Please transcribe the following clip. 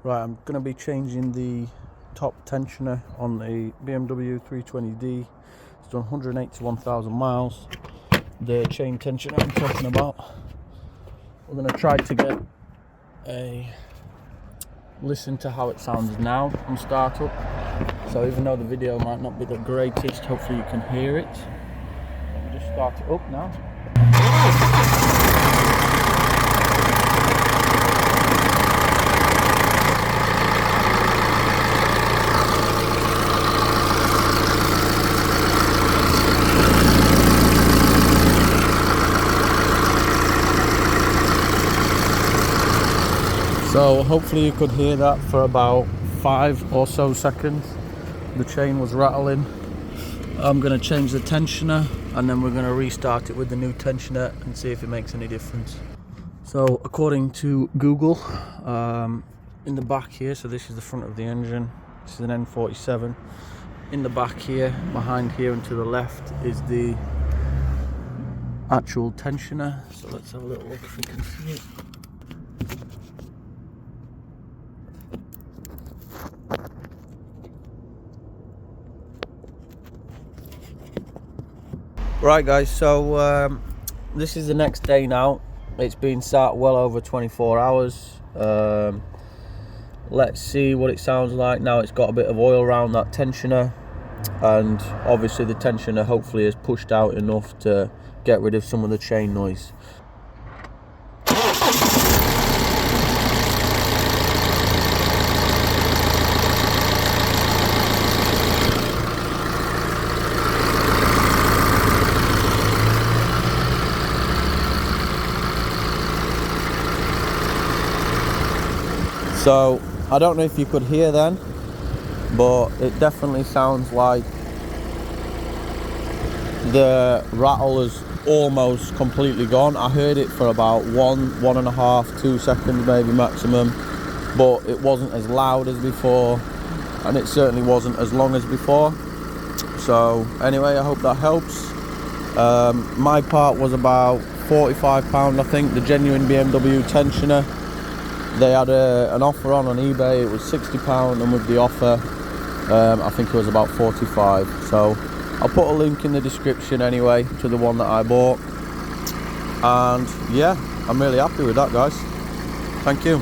Right, I'm going to be changing the top tensioner on the BMW 320D. It's done 181,000 miles. The chain tensioner I'm talking about. We're going to try to get a listen to how it sounds now on startup. So even though the video might not be the greatest, hopefully you can hear it. Let me just start it up now. So hopefully you could hear that for about 5 or so seconds. The chain was rattling. I'm going to change the tensioner and then we're going to restart it with the new tensioner and see if it makes any difference. So according to Google, in the back here, so this is the front of the engine, this is an N47. In the back here, behind here and to the left is the actual tensioner. So let's have a little look if we can see it. Right guys, so this is the next day now. It's been sat well over 24 hours. Let's see what it sounds like now. It's got a bit of oil around that tensioner, and obviously the tensioner hopefully has pushed out enough to get rid of some of the chain noise. So I don't know if you could hear then, but it definitely sounds like the rattle is almost completely gone. I heard it for about 1.5, 2 seconds maybe maximum, but it wasn't as loud as before, and it certainly wasn't as long as before. So anyway, I hope that helps. My part was about £45, I think, the genuine BMW tensioner. They had an offer on eBay. It was £60, and with the offer I think it was about 45. So I'll put a link in the description anyway to the one that I bought, and yeah, I'm really happy with that guys. Thank you.